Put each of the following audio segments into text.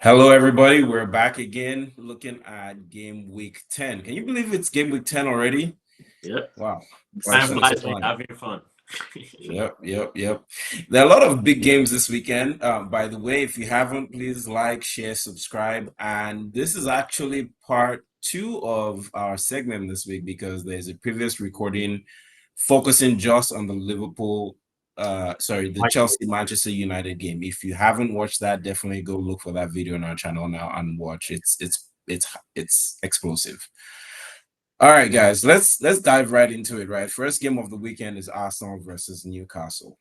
Hello, everybody. We're back again looking at game week 10. Can you believe it's game week 10 already? Yep. Wow. Time It's flies when you're fun. having fun. Yep. There are a lot of big games this weekend. By the way, if you haven't, please like, share, subscribe. And this is actually part two of our segment this week because there's a previous recording focusing just on the the Chelsea Manchester United game. If you haven't watched that, definitely go look for that video on our channel now and watch. It's explosive. All right, guys, let's dive right into it. Right, first game of the weekend is Arsenal versus Newcastle.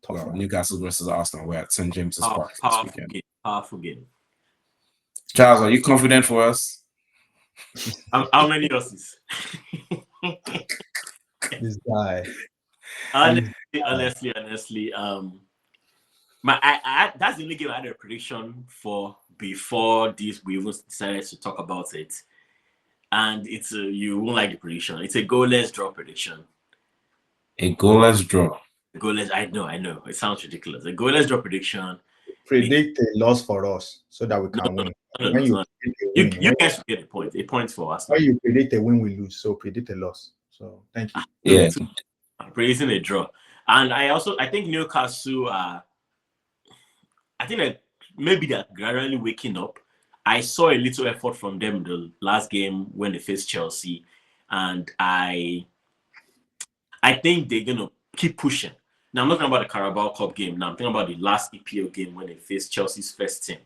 Well, Newcastle versus Arsenal. We're at St James's Park this Powerful weekend. game. Powerful game. Charles, are you confident for us? How many losses? This guy. Honestly, that's the only game I had a prediction for before this. We even decided to talk about it, and you won't like the prediction. It's a goalless draw prediction. A goalless draw. Goalless. I know. It sounds ridiculous. A goalless draw prediction. Predict a loss for us so that we can win. When you guys get the point. A point for us. When you predict a win, we lose. So predict a loss. So thank you. Yeah. I'm predicting a draw. And I think Newcastle I think that maybe they're gradually waking up. I saw a little effort from them the last game when they faced Chelsea. And I think they're gonna keep pushing. Now I'm not talking about the Carabao Cup game. Now I'm talking about the last EPL game when they faced Chelsea's first team.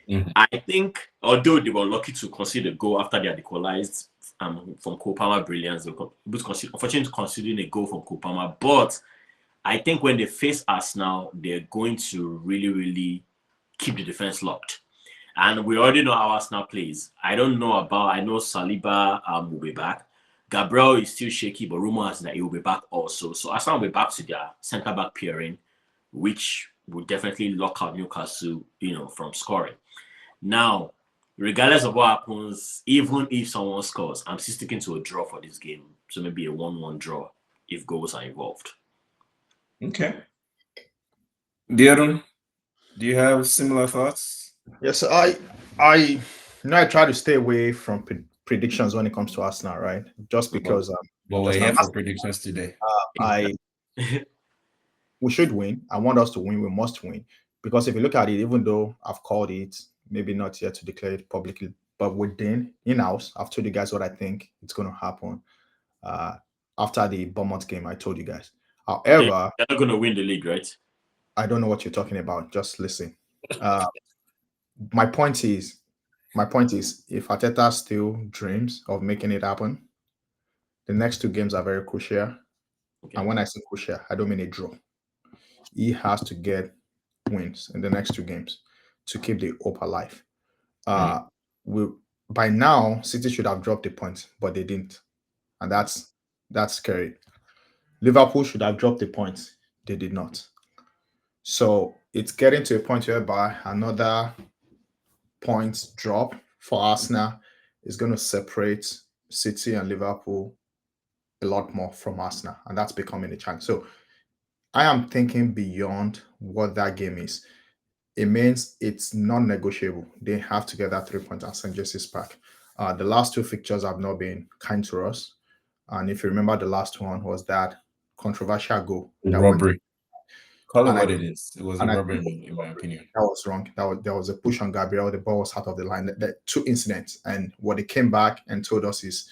Mhm. I think, although they were lucky to concede a goal after they had equalized from Kopama brilliance, unfortunately conceding a goal from Kopama. But I think when they face us now, they're going to really, really keep the defense locked. And we already know how Arsenal plays. I know Saliba will be back. Gabriel is still shaky, but rumor has that he will be back also. So Arsenal will be back to their centre-back pairing, which will definitely lock out Newcastle, from scoring. Now, regardless of what happens, even if someone scores, I'm still sticking to a draw for this game. So maybe a 1-1 draw if goals are involved. Okay. Dion, do you have similar thoughts? Yes, I try to stay away from predictions when it comes to Arsenal, right? Just because But we're here for predictions today. We should win. I want us to win. We must win. Because if you look at it, even though I've called it, maybe not yet to declare it publicly, but within in-house, I've told you guys what I think it's going to happen. After the Bournemouth game, I told you guys. However, they're not going to win the league, right? I don't know what you're talking about. Just listen. My point is, if Arteta still dreams of making it happen, the next two games are very crucial. Okay. And when I say crucial, I don't mean a draw. He has to get wins in the next two games to keep the hope alive. By now, City should have dropped the points, but they didn't, and that's scary. Liverpool should have dropped the points, they did not. So it's getting to a point whereby another points drop for Arsenal is going to separate City and Liverpool a lot more from Arsenal, and that's becoming a challenge. So I am thinking beyond what that game is. It means it's non-negotiable. They have to get that 3 points at St. James's Park. The last two fixtures have not been kind to us. And if you remember, the last one was that controversial goal. Robbery. Call it what it is. It was a robbery, in my opinion. That was wrong. There was a push on Gabriel. The ball was out of the line. The two incidents. And what they came back and told us is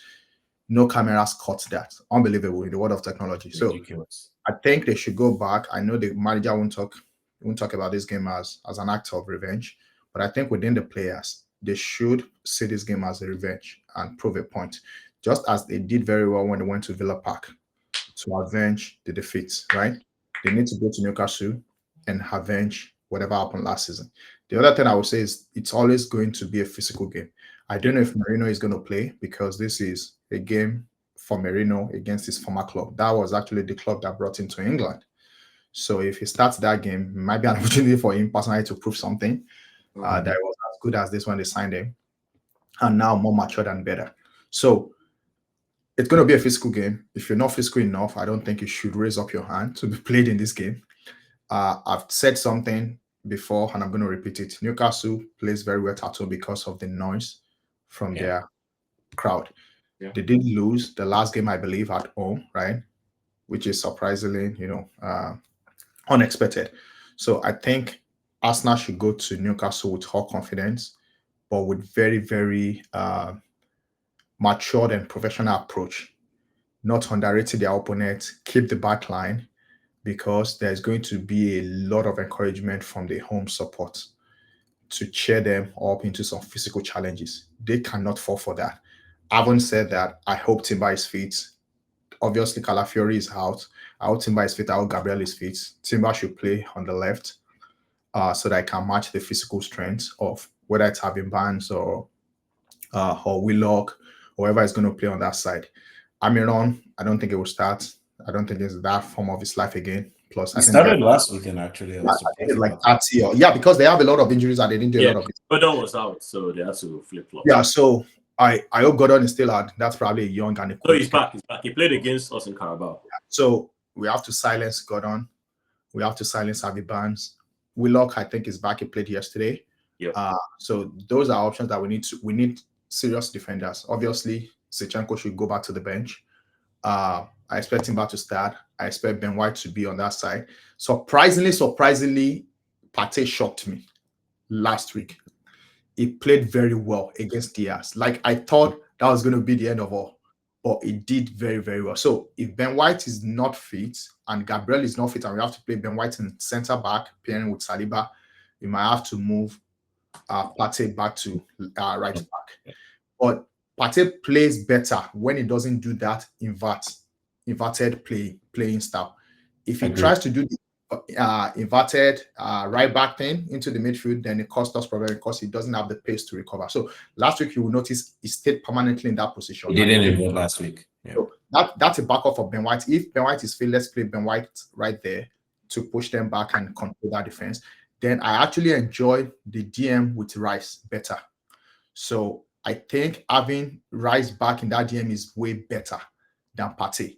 no cameras caught that. Unbelievable in the world of technology. Ridiculous. So I think they should go back. I know the manager won't talk about this game as an act of revenge, but I think within the players, they should see this game as a revenge and prove a point, just as they did very well when they went to Villa Park to avenge the defeats, right? They need to go to Newcastle and avenge whatever happened last season. The other thing I would say is it's always going to be a physical game. I don't know if Merino is going to play because this is a game for Merino against his former club. That was actually the club that brought him to England. So if he starts that game, it might be an opportunity for him personally to prove something that was as good as this when they signed him, and now more matured and better. So it's going to be a physical game. If you're not physical enough, I don't think you should raise up your hand to be played in this game. I've said something before, and I'm going to repeat it. Newcastle plays very well at home because of the noise from their crowd. Yeah. They did lose the last game, I believe, at home, right? Which is surprisingly, unexpected. So I think Arsenal should go to Newcastle with all confidence, but with very, very matured and professional approach. Not underrating their opponent, keep the back line, because there's going to be a lot of encouragement from the home support to cheer them up into some physical challenges. They cannot fall for that. Having said that, I hope Timber is fit. Obviously, Calafiori is out. I hope Timber is fit. I hope Gabriel is fit. Timber should play on the left so that I can match the physical strength of whether it's having Barnes or Willock, whoever is going to play on that side. Amiron, I don't think it will start. I don't think it's that form of his life again. Plus, I think started last weekend actually. I think it's like 30 or, because they have a lot of injuries and they didn't do a lot of it. Gordon was out, so they had to flip flop. Yeah, so I hope Gordon is still out. That's probably a young and a No, he's back. He's back. He played against us in Carabao. Yeah. So we have to silence Gordon. We have to silence Harvey Barnes. Willock, I think, is back. He played yesterday. Yeah. So those are options that we need serious defenders. Obviously, Sechenko should go back to the bench. I expect him back to start. I expect Ben White to be on that side. Surprisingly, Partey shocked me last week. He played very well against Diaz. Like, I thought that was going to be the end of all, but he did very, very well. So if Ben White is not fit and Gabriel is not fit and we have to play Ben White in center back, pairing with Saliba, we might have to move Partey back to right back. But Partey plays better when he doesn't do that inverted playing style. If he tries to do the inverted right back thing into the midfield, then it costs us problem because he doesn't have the pace to recover. So last week you will notice he stayed permanently in that position. He didn't even last week. Yeah. So that's a backup for Ben White. If Ben White is fit, let's play Ben White right there to push them back and control that defense. Then I actually enjoy the DM with Rice better. So I think having Rice back in that DM is way better than Partey.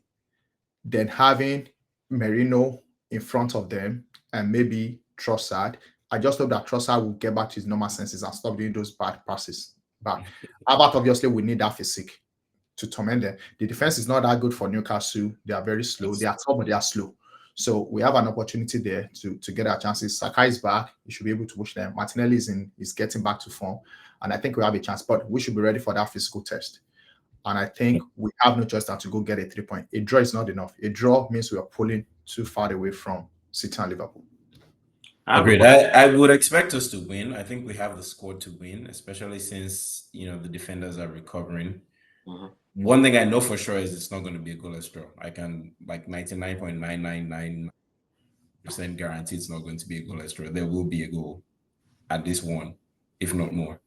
Then having Merino in front of them and maybe Trossard. I just hope that Trossard will get back to his normal senses and stop doing those bad passes. But Albert, obviously, we need that physique to torment them. The defense is not that good for Newcastle. They are very slow. They are tough, but they are slow. So we have an opportunity there to get our chances. Sakai is back. He should be able to push them. Martinelli is getting back to form. And I think we have a chance. But we should be ready for that physical test. And I think we have no choice than to go get a 3 point. A draw is not enough. A draw means we are pulling too far away from City and Liverpool. Agreed. I would expect us to win. I think we have the squad to win, especially since the defenders are recovering. Mm-hmm. One thing I know for sure is it's not going to be a goalless draw. I can 99.999% guarantee it's not going to be a goalless draw. There will be a goal, at least one, if not more.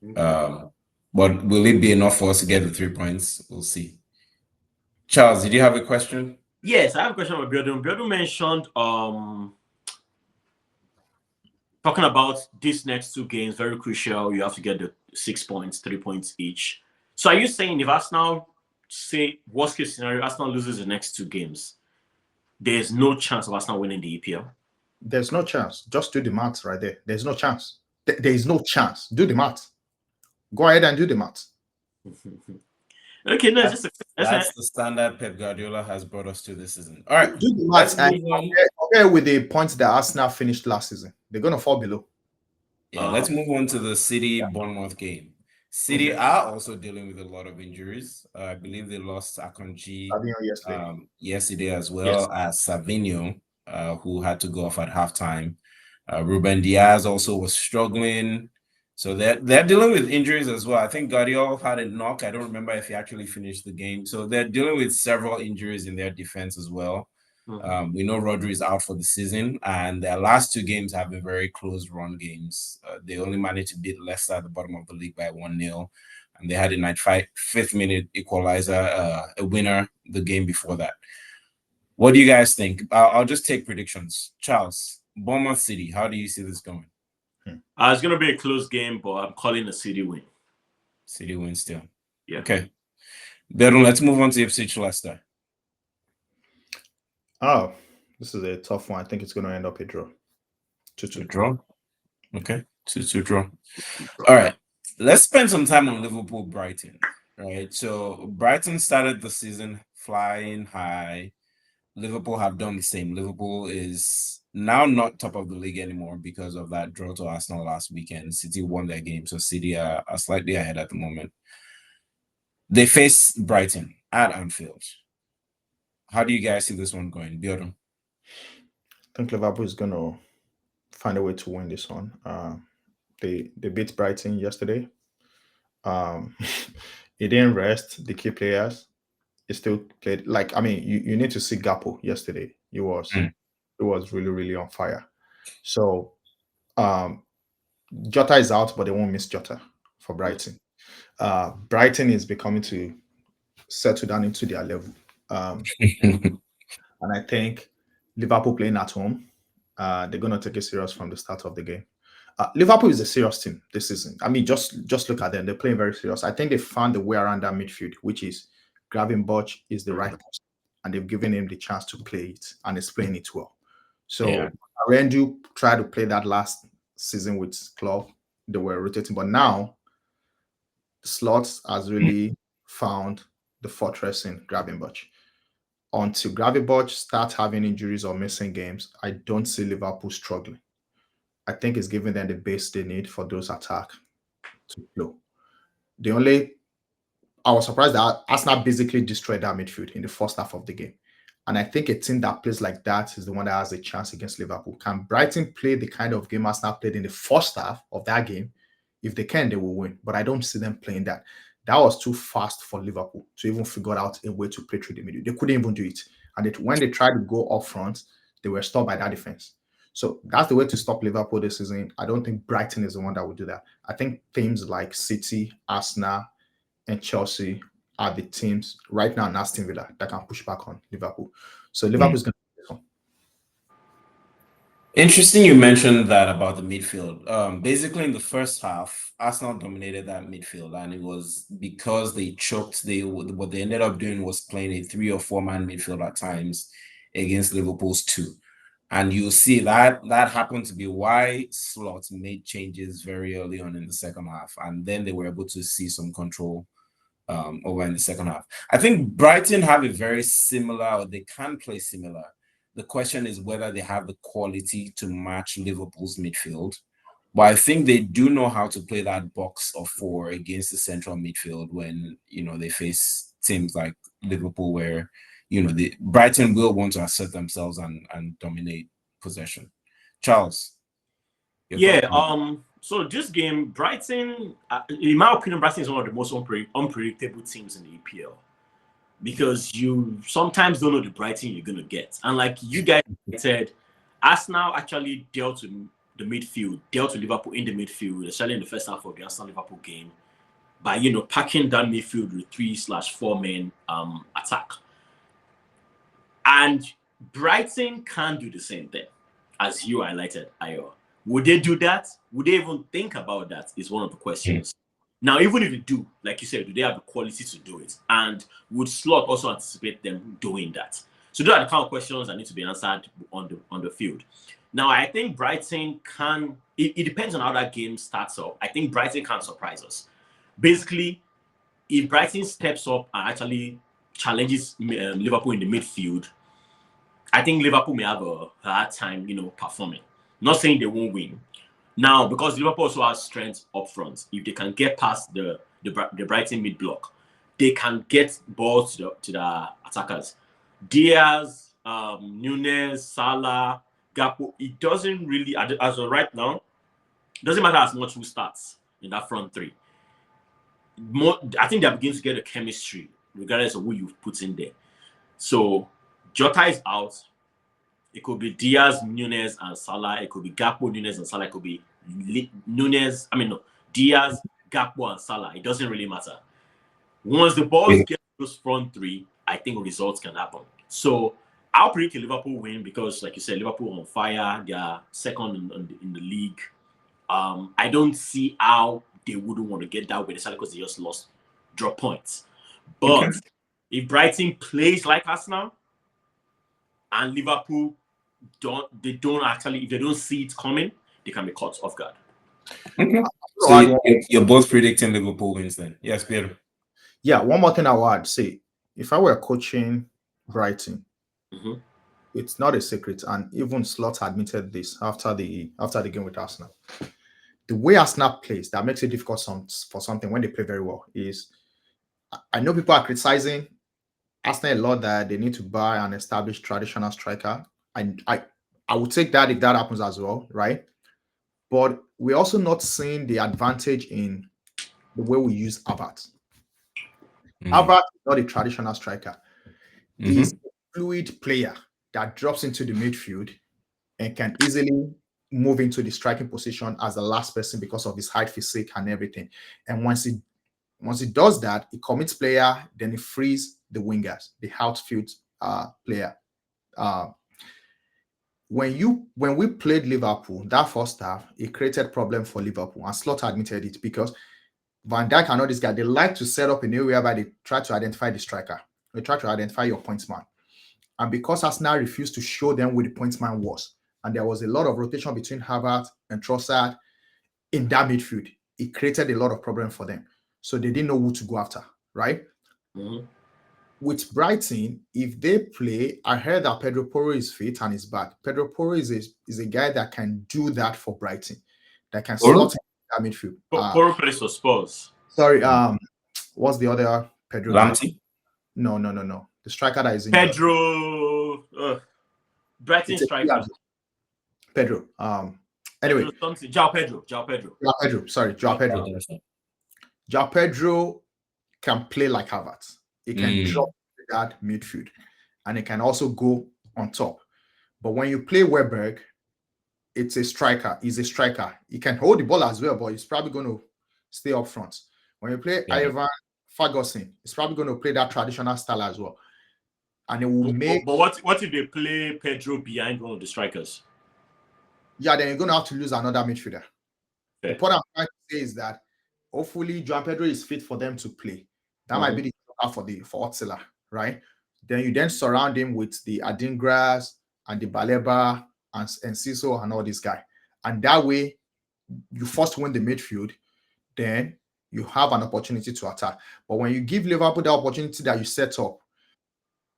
Mm-hmm. But will it be enough for us to get the 3 points? We'll see. Charles, did you have a question? Yes, I have a question about Biodun. Biodun mentioned talking about these next 2 games, very crucial. You have to get the 6 points, 3 points each. So are you saying if Arsenal, say worst case scenario, Arsenal loses the next 2 games, there's no chance of Arsenal winning the EPL? There's no chance. Just do the maths right there. There's no chance. There is no chance. Do the maths. Go ahead and do the maths. Okay, no, that's the standard Pep Guardiola has brought us to this season. All right, do the maths and compare with the points that Arsenal finished last season. They're going to fall below. Yeah, let's move on to the City-Bournemouth game. City are also dealing with a lot of injuries. I believe they lost Akanji yesterday as well as Savinho, who had to go off at halftime. Ruben Diaz also was struggling. So they're dealing with injuries as well. I think Guardiola had a knock. I don't remember if he actually finished the game. So they're dealing with several injuries in their defense as well. Mm-hmm. We know Rodri is out for the season, and their last 2 games have been very close run games. They only managed to beat Leicester at the bottom of the league by 1-0, and they had a 95th minute equalizer, a winner the game before that. What do you guys think? I'll just take predictions. Charles, Bournemouth City, how do you see this going? It's going to be a close game, but I'm calling a City win. City win still. Yeah. Okay. Beru, let's move on to Ipswich Leicester. Oh, this is a tough one. I think it's going to end up a draw. 2-2 draw. Okay, 2-2 draw. All right, let's spend some time on Liverpool Brighton. Right, so Brighton started the season flying high. Liverpool have done the same. Liverpool is now not top of the league anymore because of that draw to Arsenal last weekend. City won their game, so City are slightly ahead at the moment. They face Brighton at Anfield. How do you guys see this one going, Bjorn? I think Liverpool is going to find a way to win this one. They beat Brighton yesterday. It didn't rest the key players. It still played like, I mean, you need to see Gapo yesterday. It was really, really on fire. So Jota is out, but they won't miss Jota for Brighton. Brighton is becoming to settle down into their level. And I think Liverpool playing at home, they're going to take it serious from the start of the game. Liverpool is a serious team this season. I mean, just look at them. They're playing very serious. I think they found the way around that midfield, which is Gravenberch is the right person, and they've given him the chance to play it, and he's playing it well. So Arendu tried to play that last season with Klopp. They were rotating, but now Slots has really found the fortress in Gravenberch. Until Gravenberch starts having injuries or missing games, I don't see Liverpool struggling. I think it's giving them the base they need for those attacks to flow. I was surprised that Arsenal basically destroyed that midfield in the first half of the game. And I think a team that plays like that is the one that has a chance against Liverpool. Can Brighton play the kind of game Arsenal played in the first half of that game? If they can, they will win. But I don't see them playing that. That was too fast for Liverpool to even figure out a way to play through the middle. They couldn't even do it. And when they tried to go up front, they were stopped by that defense. So that's the way to stop Liverpool this season. I don't think Brighton is the one that will do that. I think teams like City, Arsenal, and Chelsea are the teams right now in Aston Villa that can push back on Liverpool. So Liverpool's going to do this one. Interesting you mentioned that about the midfield. Basically, in the first half, Arsenal dominated that midfield, and it was because they choked. What they ended up doing was playing a 3 or 4 man midfield at times against Liverpool's 2. And you'll see that happened to be why Slot made changes very early on in the second half. And then they were able to see some control over in the second half. I think Brighton have a very similar, or they can play similar. The question is whether they have the quality to match Liverpool's midfield. But I think they do know how to play that box of 4 against the central midfield when, they face teams like Liverpool where the Brighton will want to assert themselves and dominate possession. Charles. So this game, Brighton, in my opinion, Brighton is one of the most unpredictable teams in the EPL because you sometimes don't know the Brighton you're gonna get. And like you guys said, Arsenal actually dealt with the midfield, dealt with Liverpool in the midfield, especially in the first half of the Arsenal-Liverpool game, by packing that midfield with 3/4 men attack. And Brighton can do the same thing, as you highlighted, Ayo. Would they do that? Would they even think about that? Is one of the questions. Now, even if they do, like you said, do they have the quality to do it? And would Slot also anticipate them doing that? So those are the kind of questions that need to be answered on the field. Now, I think Brighton can. It depends on how that game starts up. I think Brighton can surprise us. Basically, if Brighton steps up and actually challenges Liverpool in the midfield, I think Liverpool may have a hard time, performing. Not saying they won't win. Now, because Liverpool also has strength up front, if they can get past the Brighton mid block, they can get balls to the attackers. Diaz, Nunez, Salah, Gakpo. It doesn't really, as of right now, it doesn't matter as much who starts in that front 3. I think they're beginning to get a chemistry, regardless of who you put in there. So Jota is out. It could be Diaz, Nunez, and Salah. It could be Gakpo, Nunez, and Salah. It could be Diaz, Gakpo, and Salah. It doesn't really matter. Once the balls get those front 3, I think results can happen. So I'll predict a Liverpool win because, like you said, Liverpool on fire. They are second in the league. I don't see how they wouldn't want to get that way, especially because they just lost drop points. But if Brighton plays like Arsenal and Liverpool don't actually, if they don't see it coming, they can be caught off guard. Okay. So you're both predicting Liverpool wins then? Yes, Peter. Yeah, one more thing I would say. If I were coaching Brighton, it's not a secret, and even Slot admitted this after the game with Arsenal. The way Arsenal plays that makes it difficult for something when they play very well is, I know people are criticizing Arsenal a lot that they need to buy an established traditional striker. And I would take that if that happens as well, right? But we're also not seeing the advantage in the way we use Havertz. Havertz is not a traditional striker. He's a fluid player that drops into the midfield and can easily move into the striking position as the last person because of his height, physique, and everything. And once he does that, he commits player, then he frees the wingers, the outfield player. When we played Liverpool, that first half, it created problem for Liverpool, and Slot admitted it, because Van Dijk and all these guys, they like to set up in a way whereby they try to identify the striker. They try to identify your pointsman. And because Arsenal refused to show them where the pointsman was, and there was a lot of rotation between Havertz and Trossard in that midfield, it created a lot of problem for them. So they didn't know who to go after, right? With Brighton, if they play, I heard that Pedro Porro is fit and is back. Pedro Porro is a guy that can do that for Brighton, that can slot in that midfield. Porro plays for Spurs. Sorry, what's the other Pedro? Lamptey? No. The striker that is in Pedro. Brighton striker. Pedro. Anyway. João Pedro. Sorry, João Pedro. João Pedro can play like Havertz. He can drop that midfield, and he can also go on top. But when you play Weberg, it's a striker. He's a striker. He can hold the ball as well, but he's probably going to stay up front. When you play Ivan Ferguson, he's probably going to play that traditional style as well. And it will make... But what if they play Pedro behind one of the strikers? Yeah, then you're going to have to lose another midfielder. The point I'm trying to say is that hopefully João Pedro is fit for them to play. That might be the for Otzila, right? Then you surround him with the Adingras and the Baleba and Ciso and all these guys. And that way, you first win the midfield, then you have an opportunity to attack. But when you give Liverpool the opportunity that you set up,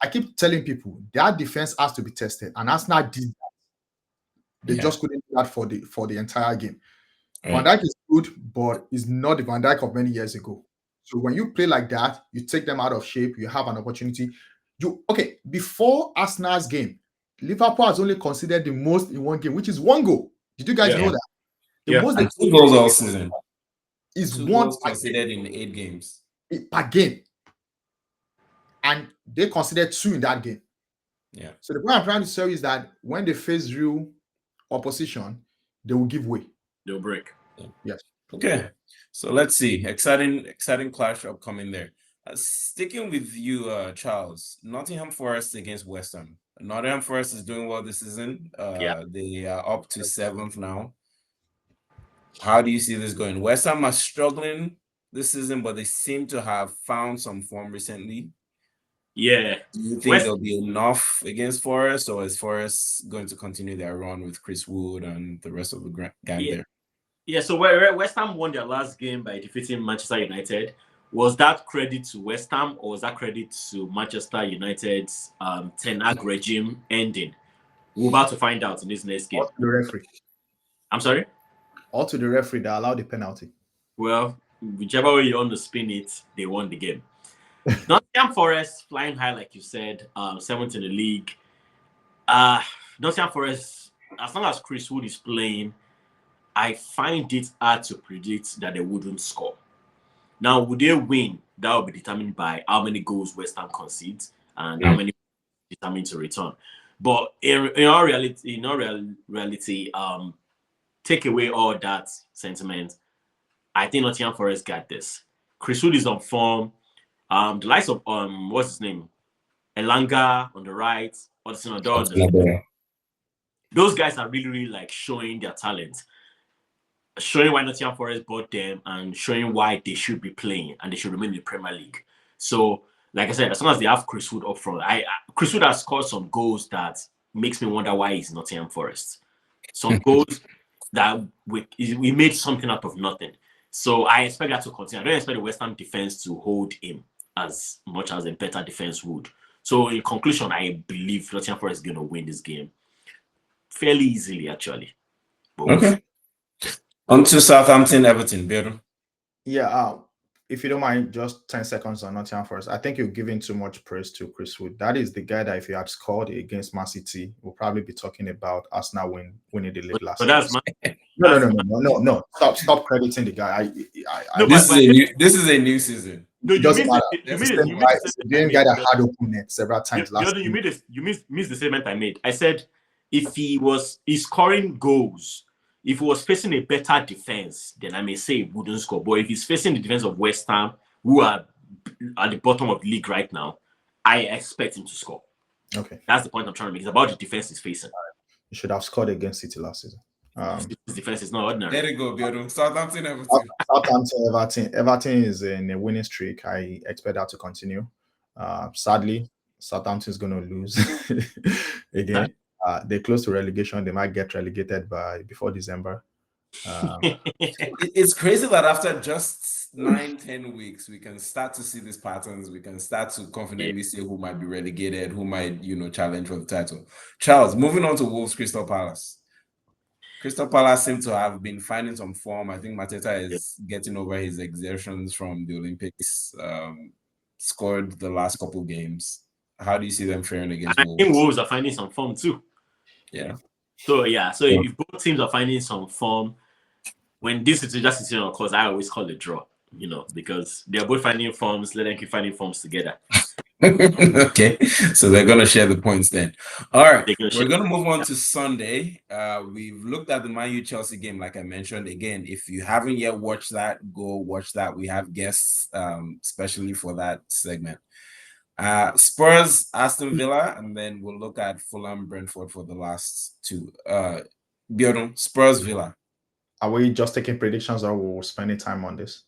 I keep telling people that defense has to be tested. And Arsenal did that. They just couldn't do that for the entire game. Van Dijk is good, but he's not the Van Dijk of many years ago. So when you play like that, you take them out of shape, you have an opportunity. Before Arsenal's game, Liverpool has only considered the most in one game, which is one goal. Did you guys know that? The most and 2 goals all season. Is 2 one goals considered in 8 games. Per game. And they considered 2 in that game. Yeah. So the point I'm trying to say is that when they face real opposition, they will give way. They'll break. Yes. Okay. So let's see. Exciting clash upcoming there. Sticking with you, Charles. Nottingham Forest against West Ham. Nottingham Forest is doing well this season. They are up to 7th now. How do you see this going? West Ham are struggling this season, but they seem to have found some form recently. Yeah. Do you think there'll be enough against Forest, or is Forest going to continue their run with Chris Wood and the rest of the gang there? Yeah, so West Ham won their last game by defeating Manchester United. Was that credit to West Ham, or was that credit to Manchester United's Ten Hag regime ending? We're about to find out in this next game. All to the referee. I'm sorry? All to the referee that allowed the penalty. Well, whichever way you want to spin it, they won the game. Nottingham Forest flying high, like you said, 7th in the league. Nottingham Forest, as long as Chris Wood is playing, I find it hard to predict that they wouldn't score. Now, would they win? That will be determined by how many goals West Ham concedes and how many determined to return. But in all reality, take away all that sentiment, I think Nottingham Forest got this. Chris Wood is on form. The likes of what's his name? Elanga on the right, Odison Odoi on the left. Those guys are really like showing their talent. Showing why Nottingham Forest bought them and showing why they should be playing and they should remain in the Premier League. So, like I said, as long as they have Chris Wood up front, Chris Wood has scored some goals that makes me wonder why he's Nottingham Forest. Some goals that we made something out of nothing. So I expect that to continue. I don't expect the West Ham defense to hold him as much as a better defense would. So in conclusion, I believe Nottingham Forest is going to win this game fairly easily, actually. But okay. On to Southampton, Everton, Beto. Yeah, if you don't mind, just 10 seconds on Nottingham Forest. I think you're giving too much praise to Chris Wood. That is the guy that if he had scored against Man City, we'll probably be talking about Arsenal winning the league last but season. that's my No. Stop crediting the guy. No, This is a new season. No, you missed the guy that had open net several times last season. You missed the statement I made. I said if he's scoring goals, if he was facing a better defense, then I may say he wouldn't score. But if he's facing the defense of West Ham, who are at the bottom of the league right now, I expect him to score. Okay. That's the point I'm trying to make. It's about the defense he's facing. You should have scored against City last season. His defense is not ordinary. There you go, Beto. Southampton, Everton. Everton. Everton is in a winning streak. I expect that to continue. Sadly, Southampton is going to lose again. They're close to relegation. They might get relegated before December. It's crazy that after just 9-10 weeks, we can start to see these patterns. We can start to confidently say who might be relegated, who might, challenge for the title. Charles, moving on to Wolves, Crystal Palace. Crystal Palace seem to have been finding some form. I think Mateta is getting over his exertions from the Olympics. Scored the last couple games. How do you see them faring against Wolves? I think Wolves are finding some form too. Yeah. So if both teams are finding some form, when this situation occurs, I always call it draw. Because they're both finding forms. Let them keep finding forms together. Okay, so they're gonna share the points then. All right, we're gonna move on to Sunday. We've looked at the Man U Chelsea game, like I mentioned. Again, if you haven't yet watched that, go watch that. We have guests, especially for that segment. Spurs, Aston Villa, and then we'll look at Fulham, Brentford for the last two. Bjorn, Spurs, Villa. Are we just taking predictions, or we'll spend time on this?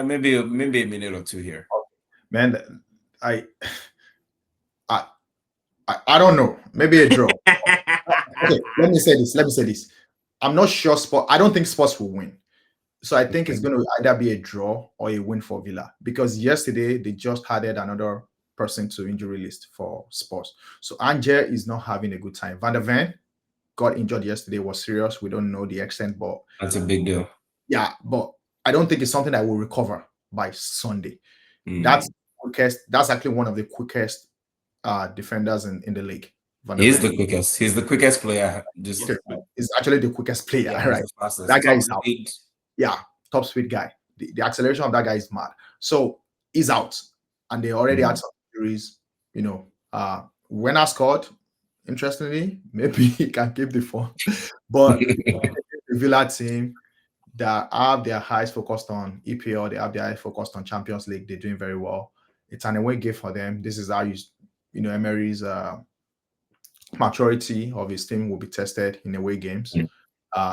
Maybe a minute or two here. Man, I don't know. Maybe a draw. Okay, let me say this. I'm not sure I don't think Spurs will win. So I think it's going to either be a draw or a win for Villa, because yesterday they just added another person to injury list for Spurs. So Angel is not having a good time. Van der Ven got injured yesterday, was serious. We don't know the extent, but that's a big deal. Yeah, but I don't think it's something that will recover by Sunday. That's actually one of the quickest defenders in the league. He's the quickest. He's the quickest player. He's actually the quickest player, right? That guy is out. Yeah, top speed guy. The acceleration of that guy is mad. So he's out, and they already had some injuries. When I scored, interestingly, maybe he can keep the form, but the Villa team that have their eyes focused on EPL, they have their eyes focused on Champions League. They're doing very well. It's an away game for them. This is how Emery's maturity of his team will be tested in away games.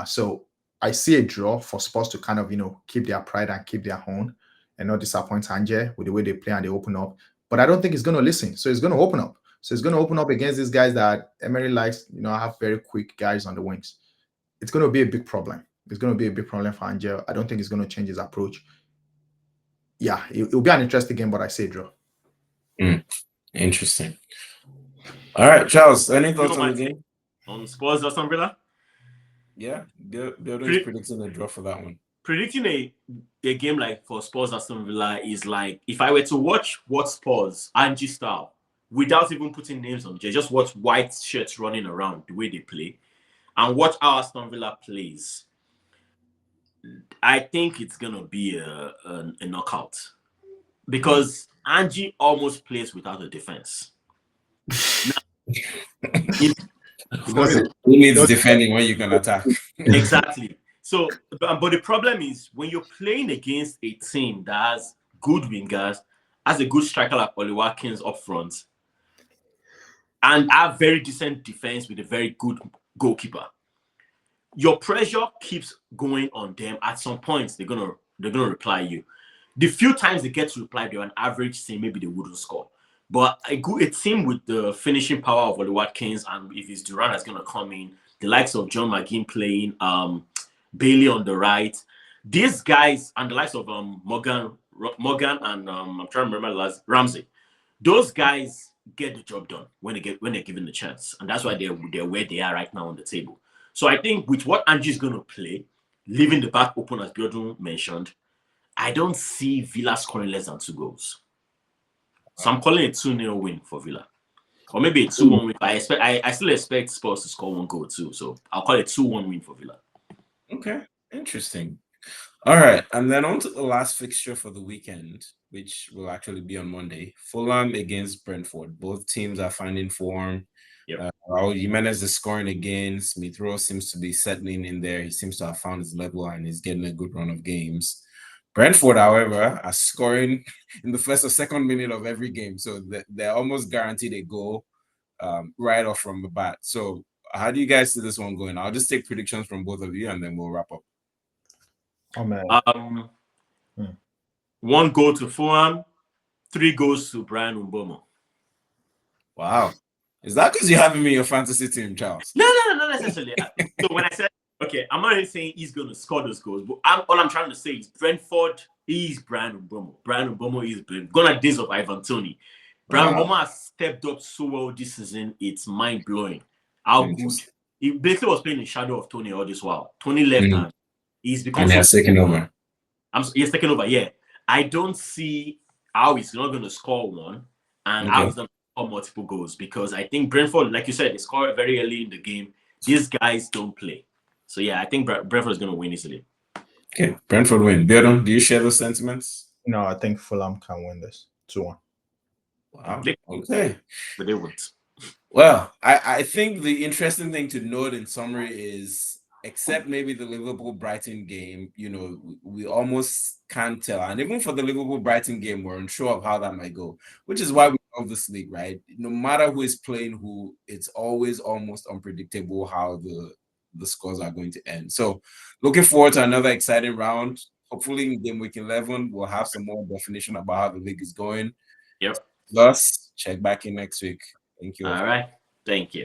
So I see a draw for Spurs to kind of keep their pride and keep their own and not disappoint Angel with the way they play and they open up. But I don't think it's going to listen. So it's going to open up. So it's going to open up against these guys that Emery likes. Have very quick guys on the wings. It's going to be a big problem. It's going to be a big problem for Angel. I don't think he's going to change his approach. Yeah, it'll be an interesting game, but I say draw. Interesting. All right, Charles, any thoughts on the game? On Spurs or Aston Villa? Yeah, Building's predicting a draw for that one. Predicting a game like for Spurs Aston Villa is like if I were to watch what Spurs, Angie style, without even putting names on just watch white shirts running around the way they play, and watch how Aston Villa plays. I think it's gonna be a knockout because Angie almost plays without a defense. Who needs defending when you can attack? Exactly. So, but the problem is when you're playing against a team that has good wingers, has a good striker like Oli Watkins up front, and have very decent defense with a very good goalkeeper, your pressure keeps going on them. At some points, they're gonna reply you. The few times they get to reply, they're on average, say maybe they wouldn't score. But it seemed with the finishing power of Oli Watkins, and if it's Durant that's going to come in, the likes of John McGinn playing, Bailey on the right, these guys, and the likes of Morgan and I'm trying to remember the last Ramsey. Those guys get the job done when they're given the chance, and that's why they're where they are right now on the table. So I think with what Angie's going to play, leaving the back open as Biodun mentioned, I don't see Villa scoring less than 2 goals. So I'm calling it 2-0 win for Villa, or maybe a 2-1 win. I still expect Spurs to score 1 goal too, so I'll call it 2-1 win for Villa. Okay, interesting. All right, and then on to the last fixture for the weekend, which will actually be on Monday. Fulham against Brentford. Both teams are finding form. Yep. Raul Jimenez is scoring again. Smith Rowe seems to be settling in there. He seems to have found his level and is getting a good run of games. Brentford, however, are scoring in the first or second minute of every game, so they're almost guaranteed a goal right off from the bat. So how do you guys see this one going? I'll just take predictions from both of you, and then we'll wrap up. Oh man. 1 goal to Fulham, 3 goals to Brian Mbeumo. Wow. Is that because you have him in your fantasy team, Charles? No, not necessarily. So when I said, okay, I'm not really saying he's going to score those goals, but all I'm trying to say is Brentford is Brian Mbeumo. Brian Mbeumo is gone at days of Ivan Toney. Brian Mbeumo has stepped up so well this season. It's mind-blowing how good. He basically was playing in the shadow of Toney all this while. Toney left and he's become... And he has taken over. He's taken over, yeah. I don't see how he's not going to score one and how he's going to score multiple goals, because I think Brentford, like you said, they scored very early in the game. These guys don't play. So, yeah, I think Brentford is going to win easily. Okay, Brentford win. Biodun, do you share those sentiments? No, I think Fulham can win this 2-1. Wow. Okay. But they won't. Well, I think the interesting thing to note in summary is, except maybe the Liverpool-Brighton game, we almost can't tell. And even for the Liverpool-Brighton game, we're unsure of how that might go, which is why we love this league, right? No matter who is playing who, it's always almost unpredictable how the scores are going to end. So looking forward to another exciting round. Hopefully in game week 11, we'll have some more definition about how the league is going. Yep. Thus, check back in next week. Thank you. All right. Thank you.